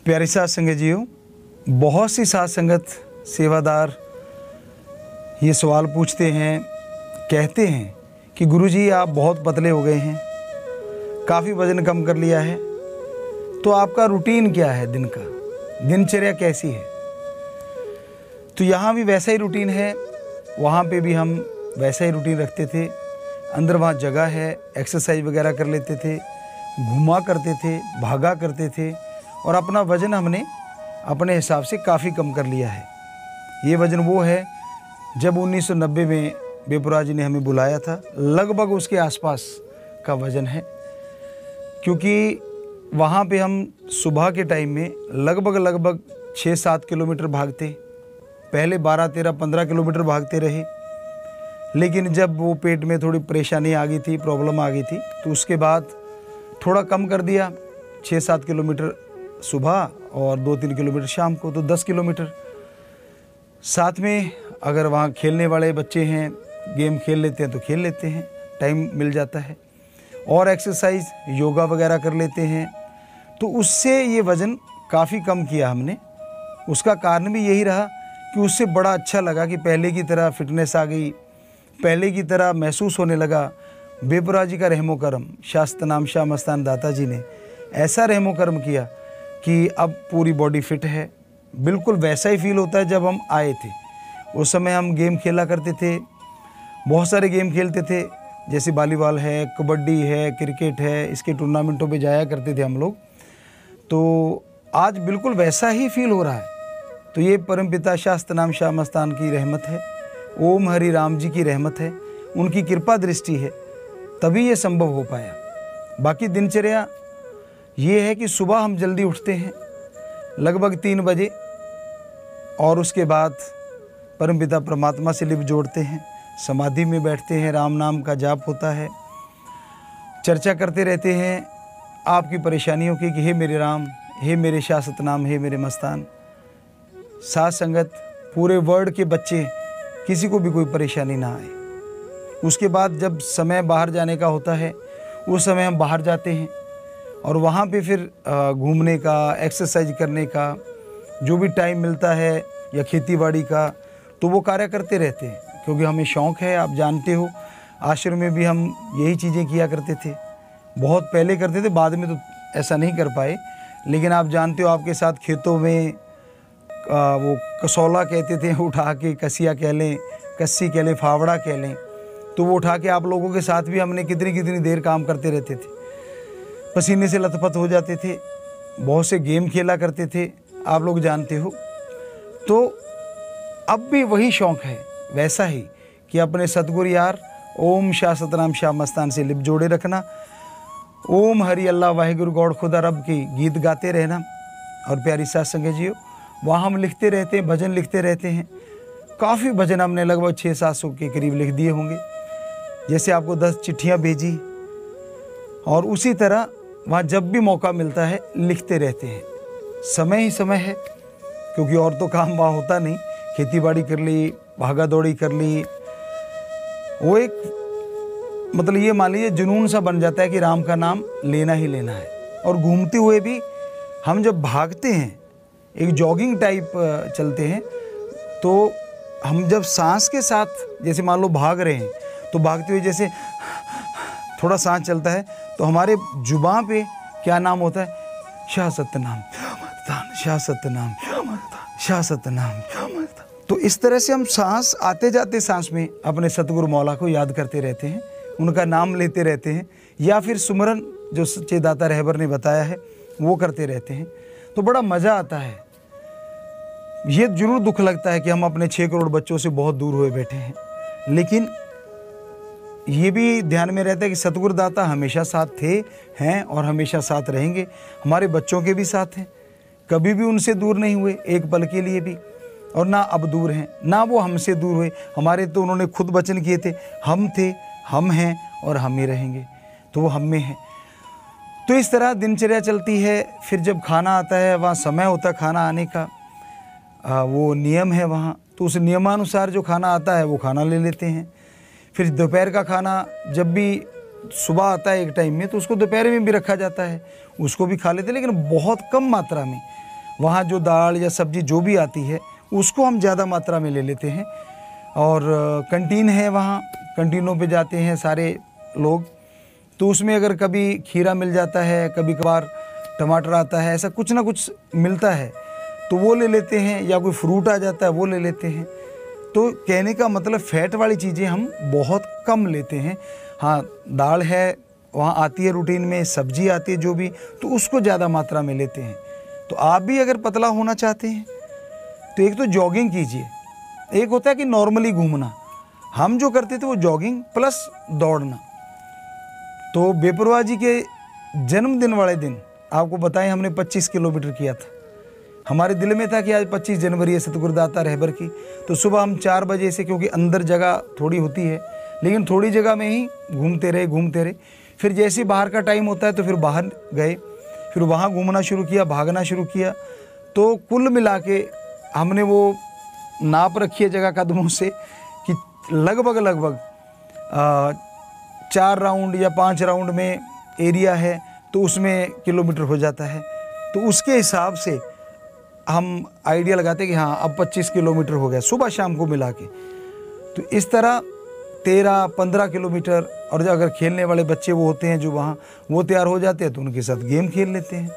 प्यारी साथ संगत जीओ, बहुत सी साथ संगत सेवादार ये सवाल पूछते हैं, कहते हैं कि गुरुजी आप बहुत पतले हो गए हैं, काफ़ी वज़न कम कर लिया है, तो आपका रूटीन क्या है दिन का, दिनचर्या कैसी है। तो यहाँ भी वैसा ही रूटीन है, वहाँ पे भी हम वैसा ही रूटीन रखते थे। अंदर वहाँ जगह है, एक्सरसाइज वगैरह कर लेते थे, घूमा करते थे, भागा करते थे और अपना वज़न हमने अपने हिसाब से काफ़ी कम कर लिया है। ये वज़न वो है जब 1990 में बेपुरा जी ने हमें बुलाया था, लगभग उसके आसपास का वज़न है। क्योंकि वहाँ पे हम सुबह के टाइम में लगभग 6-7 किलोमीटर भागते, पहले 12, 13, 15 किलोमीटर भागते रहे। लेकिन जब वो पेट में थोड़ी परेशानी आ गई थी, प्रॉब्लम आ गई थी, तो उसके बाद थोड़ा कम कर दिया, 6-7 किलोमीटर सुबह और 2-3 किलोमीटर शाम को, तो 10 किलोमीटर। साथ में अगर वहाँ खेलने वाले बच्चे हैं, गेम खेल लेते हैं तो खेल लेते हैं, टाइम मिल जाता है। और एक्सरसाइज योगा वगैरह कर लेते हैं, तो उससे ये वज़न काफ़ी कम किया हमने। उसका कारण भी यही रहा कि उससे बड़ा अच्छा लगा कि पहले की तरह फिटनेस आ गई, पहले की तरह महसूस होने लगा। बेपुरा जी का रहमो करम, शास्त्र नाम शाह मस्तान दाता जी ने ऐसा रहमो करम किया कि अब पूरी बॉडी फिट है। बिल्कुल वैसा ही फील होता है जब हम आए थे। उस समय हम गेम खेला करते थे, बहुत सारे गेम खेलते थे, जैसे वॉलीबॉल है, कबड्डी है, क्रिकेट है, इसके टूर्नामेंटों पे जाया करते थे हम लोग। तो आज बिल्कुल वैसा ही फील हो रहा है। तो ये परमपिता शास्त्र नाम शाह मस्तान की रहमत है, ओम हरि राम जी की रहमत है, उनकी कृपा दृष्टि है, तभी ये संभव हो पाया। बाकी दिनचर्या ये है कि सुबह हम जल्दी उठते हैं लगभग 3 बजे और उसके बाद परमपिता परमात्मा से लिप जोड़ते हैं, समाधि में बैठते हैं, राम नाम का जाप होता है, चर्चा करते रहते हैं आपकी परेशानियों की कि हे मेरे राम, हे मेरे शाह सतनाम, हे मेरे मस्तान। साथ संगत पूरे वर्ल्ड के बच्चे, किसी को भी कोई परेशानी ना आए। उसके बाद जब समय बाहर जाने का होता है, उस समय हम बाहर जाते हैं और वहाँ पे फिर घूमने का, एक्सरसाइज करने का जो भी टाइम मिलता है या खेतीबाड़ी का, तो वो कार्य करते रहते हैं। क्योंकि हमें शौक़ है, आप जानते हो आश्रम में भी हम यही चीज़ें किया करते थे। बहुत पहले करते थे, बाद में तो ऐसा नहीं कर पाए। लेकिन आप जानते हो आपके साथ खेतों में वो कसौला कहते थे, उठा के कसिया कह लें, कस्सी कह लें, फावड़ा कह लें, तो वो उठा के आप लोगों के साथ भी हमने कितनी देर काम करते रहते थे, पसीने से लथपथ हो जाते थे। बहुत से गेम खेला करते थे, आप लोग जानते हो। तो अब भी वही शौक़ है, वैसा ही कि अपने सतगुरु यार ओम शाह सतनाम शाह मस्तान से लिप जोड़े रखना, ओम हरि अल्लाह वाहिगुरु गौड़ खुदा रब की गीत गाते रहना। और प्यारी साथ संगत जीओ, वहाँ हम लिखते रहते हैं, भजन लिखते रहते हैं। काफ़ी भजन हमने लगभग 600-700 के करीब लिख दिए होंगे। जैसे आपको 10 चिट्ठियाँ भेजी, और उसी तरह वहाँ जब भी मौका मिलता है लिखते रहते हैं। समय ही समय है, क्योंकि और तो काम वहाँ होता नहीं। खेतीबाड़ी कर ली, भागा दौड़ी कर ली, वो एक मतलब ये मान लीजिए जुनून सा बन जाता है कि राम का नाम लेना ही लेना है। और घूमते हुए भी हम जब भागते हैं, एक जॉगिंग टाइप चलते हैं, तो हम जब सांस के साथ जैसे मान लो भाग रहे हैं, तो भागते हुए जैसे थोड़ा सांस चलता है, तो हमारे जुबान पे क्या नाम होता है, शाह सतनाम शाह सतनाम शाह सतनाम। तो इस तरह से हम सांस आते जाते सांस में अपने सतगुरु मौला को याद करते रहते हैं, उनका नाम लेते रहते हैं, या फिर सुमरन जो सच्चे दाता रहबर ने बताया है वो करते रहते हैं। तो बड़ा मज़ा आता है। ये जरूर दुख लगता है कि हम अपने 6 करोड़ बच्चों से बहुत दूर हुए बैठे हैं, लेकिन ये भी ध्यान में रहता है कि सतगुरु दाता हमेशा साथ थे, हैं और हमेशा साथ रहेंगे। हमारे बच्चों के भी साथ हैं, कभी भी उनसे दूर नहीं हुए एक पल के लिए भी, और ना अब दूर हैं, ना वो हमसे दूर हुए। हमारे तो उन्होंने खुद वचन किए थे, हम थे, हम हैं और हम ही रहेंगे, तो वो हम में है। तो इस तरह दिनचर्या चलती है। फिर जब खाना आता है, वहाँ समय होता है खाना आने का, वो नियम है वहाँ, तो उस नियमानुसार जो खाना आता है वो खाना ले लेते हैं। फिर दोपहर का खाना जब भी सुबह आता है एक टाइम में, तो उसको दोपहर में भी रखा जाता है, उसको भी खा लेते हैं, लेकिन बहुत कम मात्रा में। वहाँ जो दाल या सब्ज़ी जो भी आती है उसको हम ज़्यादा मात्रा में ले लेते हैं। और कैंटीन है, वहाँ कैंटीनों पे जाते हैं सारे लोग, तो उसमें अगर कभी खीरा मिल जाता है, कभी कभार टमाटर आता है, ऐसा कुछ ना कुछ मिलता है तो वो ले लेते हैं, या कोई फ्रूट आ जाता है वो ले लेते हैं। तो कहने का मतलब फ़ैट वाली चीज़ें हम बहुत कम लेते हैं। हाँ, दाल है वहाँ आती है रूटीन में, सब्जी आती है जो भी, तो उसको ज़्यादा मात्रा में लेते हैं। तो आप भी अगर पतला होना चाहते हैं तो एक तो जॉगिंग कीजिए, एक होता है कि नॉर्मली घूमना, हम जो करते थे वो जॉगिंग प्लस दौड़ना। तो बेपरवाह जी के जन्मदिन वाले दिन आपको बताएं हमने 25 किलोमीटर किया था। हमारे दिल में था कि आज 25 जनवरी है सतगुरुदाता रहबर की, तो सुबह हम 4 बजे से, क्योंकि अंदर जगह थोड़ी होती है लेकिन थोड़ी जगह में ही घूमते रहे। फिर जैसे बाहर का टाइम होता है तो फिर बाहर गए, फिर वहाँ घूमना शुरू किया, भागना शुरू किया। तो कुल मिला के हमने वो नाप रखी है जगह कदमों से कि लगभग 4 राउंड या 5 राउंड में एरिया है तो उसमें किलोमीटर हो जाता है। तो उसके हिसाब से हम आइडिया लगाते हैं कि हाँ अब 25 किलोमीटर हो गया सुबह शाम को मिला के। तो इस तरह 13-15 किलोमीटर, और जो अगर खेलने वाले बच्चे वो होते हैं जो वहाँ वो तैयार हो जाते हैं तो उनके साथ गेम खेल लेते हैं।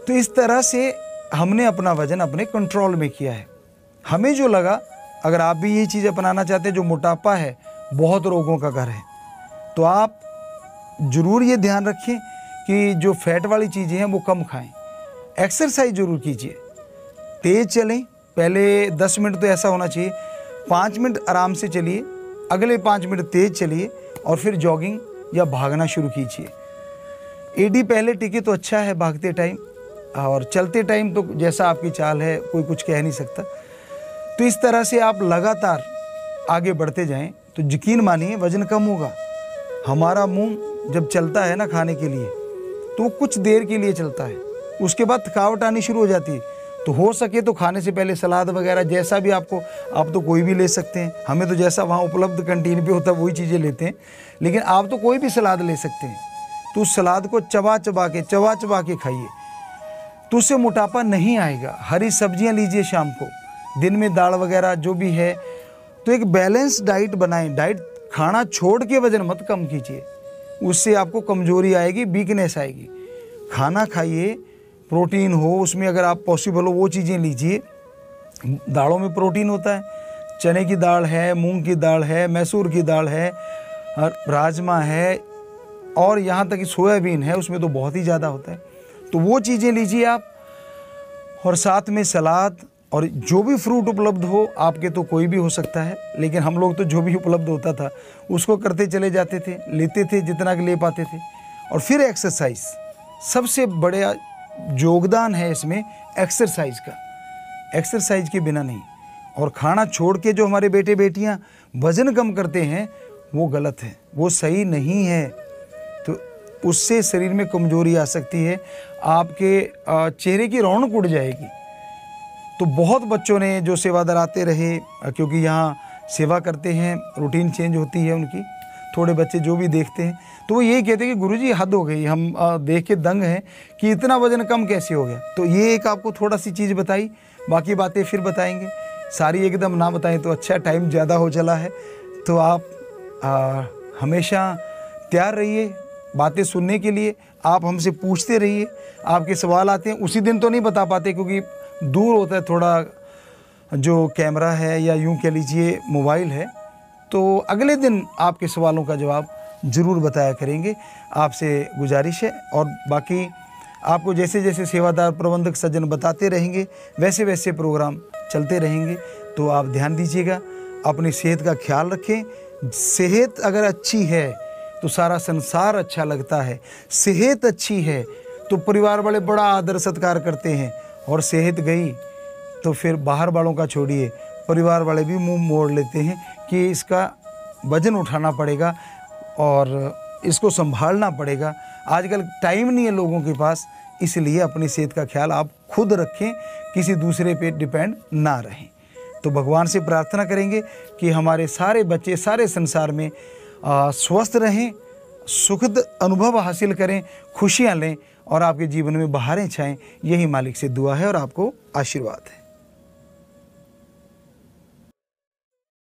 तो इस तरह से हमने अपना वज़न अपने कंट्रोल में किया है। हमें जो लगा, अगर आप भी यही चीज़ अपनाना चाहते हैं, जो मोटापा है बहुत रोगों का घर है, तो आप ज़रूर ये ध्यान रखें कि जो फैट वाली चीज़ें हैं वो कम खाएं। एक्सरसाइज ज़रूर कीजिए, तेज़ चलें, पहले 10 मिनट तो ऐसा होना चाहिए, 5 मिनट आराम से चलिए, अगले 5 मिनट तेज़ चलिए और फिर जॉगिंग या भागना शुरू कीजिए। एडी पहले टिके तो अच्छा है भागते टाइम, और चलते टाइम तो जैसा आपकी चाल है कोई कुछ कह नहीं सकता। तो इस तरह से आप लगातार आगे बढ़ते जाएं तो यकीन मानिए वज़न कम होगा। हमारा मुंह जब चलता है ना खाने के लिए तो वो कुछ देर के लिए चलता है, उसके बाद थकावट आनी शुरू हो जाती है। तो हो सके तो खाने से पहले सलाद वगैरह जैसा भी आपको, आप तो कोई भी ले सकते हैं, हमें तो जैसा वहाँ उपलब्ध कैंटीन पे होता है वही चीज़ें लेते हैं, लेकिन आप तो कोई भी सलाद ले सकते हैं। तो उस सलाद को चबा चबा के खाइए, तो उससे मोटापा नहीं आएगा। हरी सब्जियां लीजिए शाम को, दिन में दाल वगैरह जो भी है। तो एक बैलेंस डाइट बनाएं, डाइट खाना छोड़ के वज़न मत कम कीजिए, उससे आपको कमज़ोरी आएगी, वीकनेस आएगी। खाना खाइए, प्रोटीन हो उसमें, अगर आप पॉसिबल हो वो चीज़ें लीजिए। दालों में प्रोटीन होता है, चने की दाल है, मूंग की दाल है, मैसूर की दाल है, राजमा है, और यहाँ तक कि सोयाबीन है, उसमें तो बहुत ही ज़्यादा होता है। तो वो चीज़ें लीजिए आप, और साथ में सलाद, और जो भी फ्रूट उपलब्ध हो, आपके तो कोई भी हो सकता है, लेकिन हम लोग तो जो भी उपलब्ध होता था उसको करते चले जाते थे, लेते थे जितना कि ले पाते थे। और फिर एक्सरसाइज, सबसे बड़ा योगदान है इसमें एक्सरसाइज का, एक्सरसाइज के बिना नहीं। और खाना छोड़ के जो हमारे बेटे बेटियां वज़न कम करते हैं वो गलत है, वो सही नहीं है। तो उससे शरीर में कमजोरी आ सकती है, आपके चेहरे की रौनक उड़ जाएगी। तो बहुत बच्चों ने जो सेवादार आते रहे, क्योंकि यहाँ सेवा करते हैं, रूटीन चेंज होती है उनकी, थोड़े बच्चे जो भी देखते हैं तो वो यही कहते हैं कि गुरुजी हद हो गई, हम देख के दंग हैं कि इतना वज़न कम कैसे हो गया। तो ये एक आपको थोड़ा सी चीज़ बताई, बाकी बातें फिर बताएंगे, सारी एकदम ना बताएं तो अच्छा, टाइम ज़्यादा हो चला है। तो आप हमेशा तैयार रहिए बातें सुनने के लिए, आप हमसे पूछते रहिए, आपके सवाल आते हैं, उसी दिन तो नहीं बता पाते क्योंकि दूर होता है थोड़ा जो कैमरा है, या यूँ कह लीजिए मोबाइल है। तो अगले दिन आपके सवालों का जवाब ज़रूर बताया करेंगे, आपसे गुजारिश है। और बाकी आपको जैसे जैसे सेवादार प्रबंधक सज्जन बताते रहेंगे वैसे वैसे प्रोग्राम चलते रहेंगे। तो आप ध्यान दीजिएगा, अपनी सेहत का ख्याल रखें। सेहत अगर अच्छी है तो सारा संसार अच्छा लगता है, सेहत अच्छी है तो परिवार वाले बड़ा आदर सत्कार करते हैं, और सेहत गई तो फिर बाहर वालों का छोड़िए, परिवार वाले भी मुंह मोड़ लेते हैं कि इसका वज़न उठाना पड़ेगा और इसको संभालना पड़ेगा। आजकल टाइम नहीं है लोगों के पास, इसलिए अपनी सेहत का ख्याल आप खुद रखें, किसी दूसरे पे डिपेंड ना रहें। तो भगवान से प्रार्थना करेंगे कि हमारे सारे बच्चे सारे संसार में स्वस्थ रहें, सुखद अनुभव हासिल करें, खुशियाँ लें, और आपके जीवन में बहारें छाएं, यही मालिक से दुआ है और आपको आशीर्वाद है।